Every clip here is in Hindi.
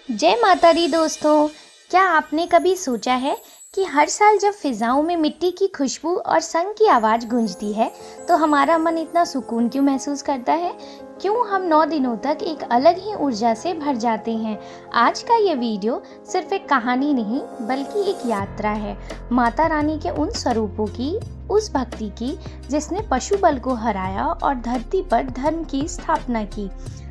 जय माता दी दोस्तों। क्या आपने कभी सोचा है कि हर साल जब फिजाओं में मिट्टी की खुशबू और संग की आवाज़ गूंजती है तो हमारा मन इतना सुकून क्यों महसूस करता है? क्यों हम 9 दिनों तक एक अलग ही ऊर्जा से भर जाते हैं? आज का ये वीडियो सिर्फ एक कहानी नहीं बल्कि एक यात्रा है माता रानी के उन स्वरूपों की, उस भक्ति की जिसने पशु बल को हराया और धरती पर धर्म की स्थापना की।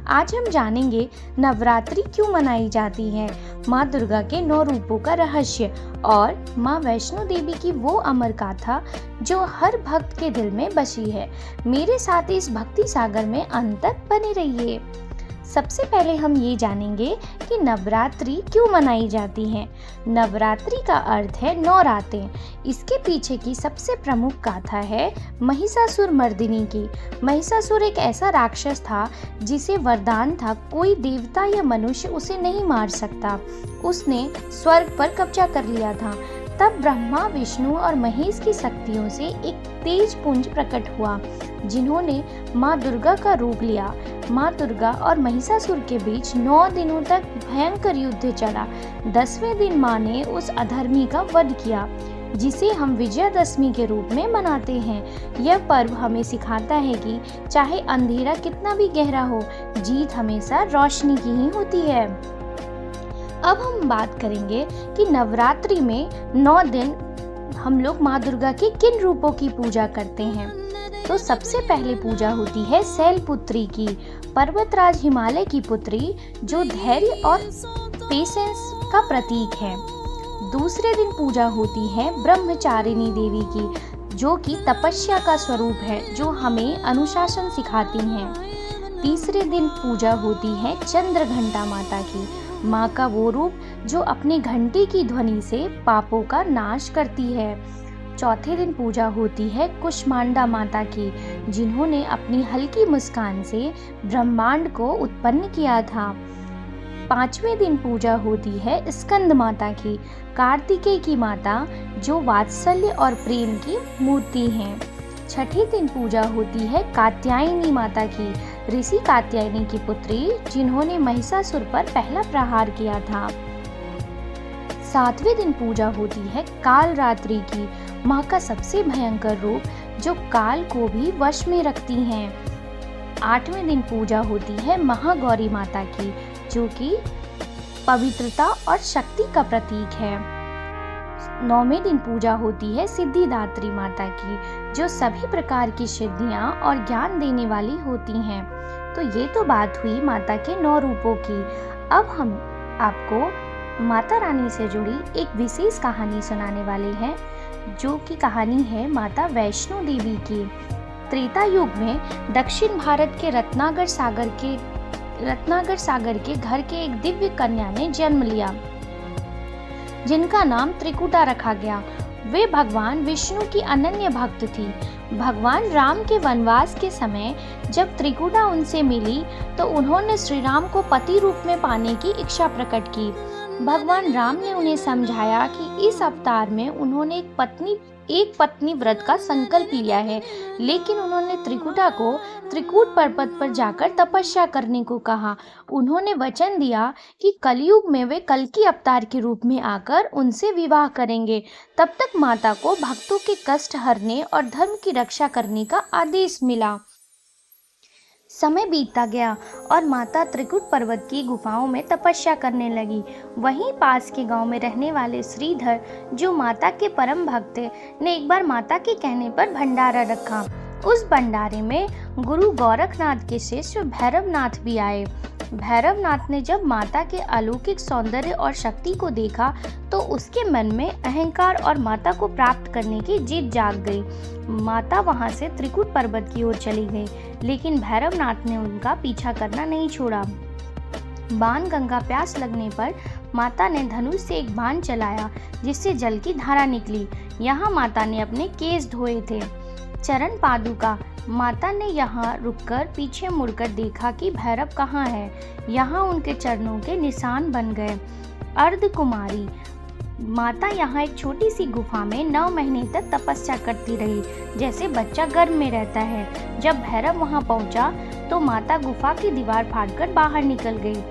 आज हम जानेंगे नवरात्रि क्यों मनाई जाती है, माँ दुर्गा के 9 रूपों का रहस्य और माँ वैष्णो देवी की वो अमर गाथा जो हर भक्त के दिल में बसी है। मेरे साथ इस भक्ति सागर में अंत तक बने रहिए। सबसे पहले हम ये जानेंगे कि नवरात्रि क्यों मनाई जाती है। नवरात्रि का अर्थ है 9 रातें। इसके पीछे की सबसे प्रमुख गाथा है महिषासुर मर्दिनी की। महिषासुर एक ऐसा राक्षस था जिसे वरदान था कोई देवता या मनुष्य उसे नहीं मार सकता। उसने स्वर्ग पर कब्जा कर लिया था। तब ब्रह्मा, विष्णु और महेश की शक्तियों से एक तेज पुंज प्रकट हुआ जिन्होंने माँ दुर्गा का रूप लिया। माँ दुर्गा और महिषासुर के बीच 9 दिनों तक भयंकर युद्ध चला। 10वें दिन माँ ने उस अधर्मी का वध किया जिसे हम विजयादशमी के रूप में मनाते हैं। यह पर्व हमें सिखाता है कि चाहे अंधेरा कितना भी गहरा हो, जीत हमेशा रोशनी की ही होती है। अब हम बात करेंगे कि नवरात्रि में 9 दिन हम लोग माँ दुर्गा के किन रूपों की पूजा करते हैं। तो सबसे पहले पूजा होती है शैलपुत्री की, पर्वतराज हिमालय की पुत्री जो धैर्य और पेशेंस का प्रतीक है। दूसरे दिन पूजा होती है ब्रह्मचारिणी देवी की जो कि तपस्या का स्वरूप है, जो हमें अनुशासन सिखाती हैं। तीसरे दिन पूजा होती है चंद्रघंटा माता की, माँ का वो रूप जो अपनी घंटी की ध्वनि से पापों का नाश करती है। चौथे दिन पूजा होती है कुष्मांडा माता की जिन्होंने अपनी हल्की मुस्कान से ब्रह्मांड को उत्पन्न किया था। 5वें दिन पूजा होती है स्कंद माता की, कार्तिकेय की माता जो वात्सल्य और प्रेम की मूर्ति हैं। छठे दिन पूजा होती है कात्यायनी माता की, ऋषि कात्यायनी की पुत्री जिन्होंने महिषासुर पर पहला प्रहार किया था। 7वें दिन पूजा होती है कालरात्रि की, माँ का सबसे भयंकर रूप जो काल को भी वश में रखती हैं। 8वें दिन पूजा होती है महागौरी माता की जो कि पवित्रता और शक्ति का प्रतीक है। 9वें दिन पूजा होती है सिद्धिदात्री माता की जो सभी प्रकार की सिद्धियां और ज्ञान देने वाली होती हैं। तो ये तो बात हुई माता के 9 रूपों की। अब हम आपको माता रानी से जुड़ी एक विशेष कहानी सुनाने वाले हैं जो कि कहानी है माता वैष्णो देवी की। त्रेता युग में दक्षिण भारत के रत्नाकर सागर के घर के एक दिव्य कन्या ने जन्म लिया जिनका नाम त्रिकुटा रखा गया। वे भगवान विष्णु की अनन्य भक्त थी। भगवान राम के वनवास के समय जब त्रिकुटा उनसे मिली तो उन्होंने श्री राम को पति रूप में पाने की इच्छा प्रकट की। भगवान राम ने उन्हें समझाया कि इस अवतार में उन्होंने एक पत्नी व्रत का संकल्प लिया है, लेकिन उन्होंने त्रिकुटा को त्रिकूट पर्वत पर जाकर तपस्या करने को कहा। उन्होंने वचन दिया कि कलयुग में वे कल्कि अवतार के रूप में आकर उनसे विवाह करेंगे। तब तक माता को भक्तों के कष्ट हरने और धर्म की रक्षा करने का आदेश मिला। समय बीतता गया और माता त्रिकुट पर्वत की गुफाओं में तपस्या करने लगी। वहीं पास के गांव में रहने वाले श्रीधर जो माता के परम भक्त थे ने एक बार माता के कहने पर भंडारा रखा। उस भंडारे में गुरु गोरखनाथ के शिष्य भैरवनाथ भी आए। भैरवनाथ ने जब माता के अलौकिक सौंदर्य और शक्ति को देखा तो उसके मन में अहंकार और माता को प्राप्त करने की जिद जाग गई। माता वहां से त्रिकुट पर्वत की ओर चली गई, लेकिन भैरवनाथ ने उनका पीछा करना नहीं छोड़ा। बाण गंगा प्यास लगने पर माता ने धनुष से एक बाण चलाया जिससे जल की धारा निकली। यहाँ माता ने अपने केस धोए थे। चरण पादुका, माता ने यहाँ रुककर पीछे मुड़कर देखा कि भैरव कहाँ है। यहाँ उनके चरणों के निशान बन गए। अर्धकुमारी, माता यहाँ एक छोटी सी गुफा में 9 महीने तक तपस्या करती रही जैसे बच्चा गर्भ में रहता है। जब भैरव वहाँ पहुँचा तो माता गुफा की दीवार फाड़कर बाहर निकल गई।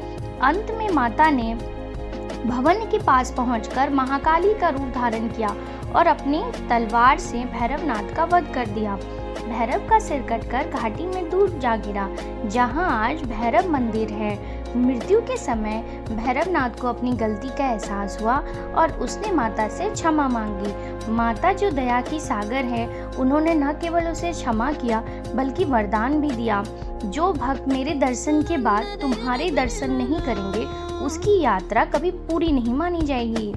अंत में माता ने भवन के पास पहुंचकर महाकाली का रूप धारण किया और अपनी तलवार से भैरवनाथ का वध कर दिया। भैरव का सिर कटकर घाटी में दूर जा गिरा, जहां आज भैरव मंदिर है। मृत्यु के समय भैरवनाथ को अपनी गलती का एहसास हुआ और उसने माता से क्षमा मांगी। माता जो दया की सागर है, उन्होंने न केवल उसे क्षमा किया बल्कि वरदान भी दिया, जो भक्त मेरे दर्शन के बाद तुम्हारे दर्शन नहीं करेंगे उसकी यात्रा कभी पूरी नहीं मानी जाएगी।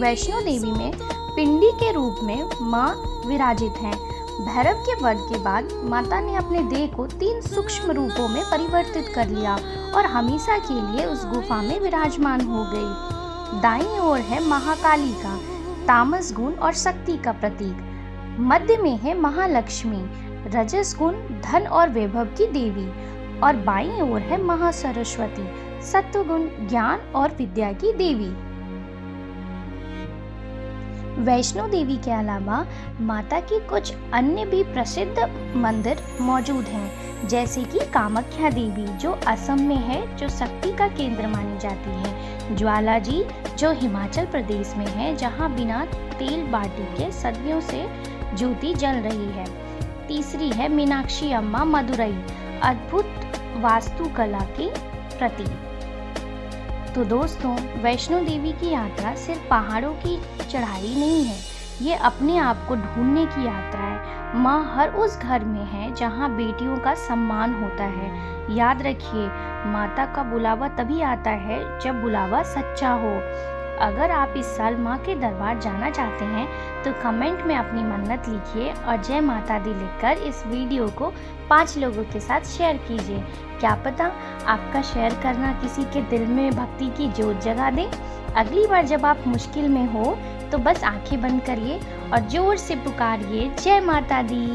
वैष्णो देवी में पिंडी के रूप में माँ विराजित हैं। भैरव के वध के बाद माता ने अपने देह को 3 सूक्ष्म रूपों में परिवर्तित कर लिया और हमेशा के लिए उस गुफा में विराजमान हो गई। दाईं ओर है महाकाली का तामस गुण और शक्ति का प्रतीक, मध्य में है महालक्ष्मी रजस गुण धन और वैभव की देवी, और बाईं ओर है महासरस्वती सत्वगुण ज्ञान और विद्या की देवी। वैष्णो देवी के अलावा माता की कुछ अन्य भी प्रसिद्ध मंदिर मौजूद हैं, जैसे कि कामाख्या देवी जो असम में है, जो शक्ति का केंद्र मानी जाती है। ज्वालाजी जो हिमाचल प्रदेश में है, जहां बिना तेल बाटी के सदियों से ज्योति जल रही है। तीसरी है मीनाक्षी अम्मा मदुरई, अद्भुत वास्तुकला की प्रतीक। तो दोस्तों, वैष्णो देवी की यात्रा सिर्फ पहाड़ों की चढ़ाई नहीं है, ये अपने आप को ढूंढने की यात्रा है। माँ हर उस घर में है जहाँ बेटियों का सम्मान होता है। याद रखिए, माता का बुलावा तभी आता है जब बुलावा सच्चा हो। अगर आप इस साल माँ के दरबार जाना चाहते हैं तो कमेंट में अपनी मन्नत लिखिए और जय माता दी लिखकर इस वीडियो को 5 लोगों के साथ शेयर कीजिए। क्या पता आपका शेयर करना किसी के दिल में भक्ति की जोत जगा दे। अगली बार जब आप मुश्किल में हो तो बस आंखें बंद करिए और जोर से पुकारिए जय माता दी।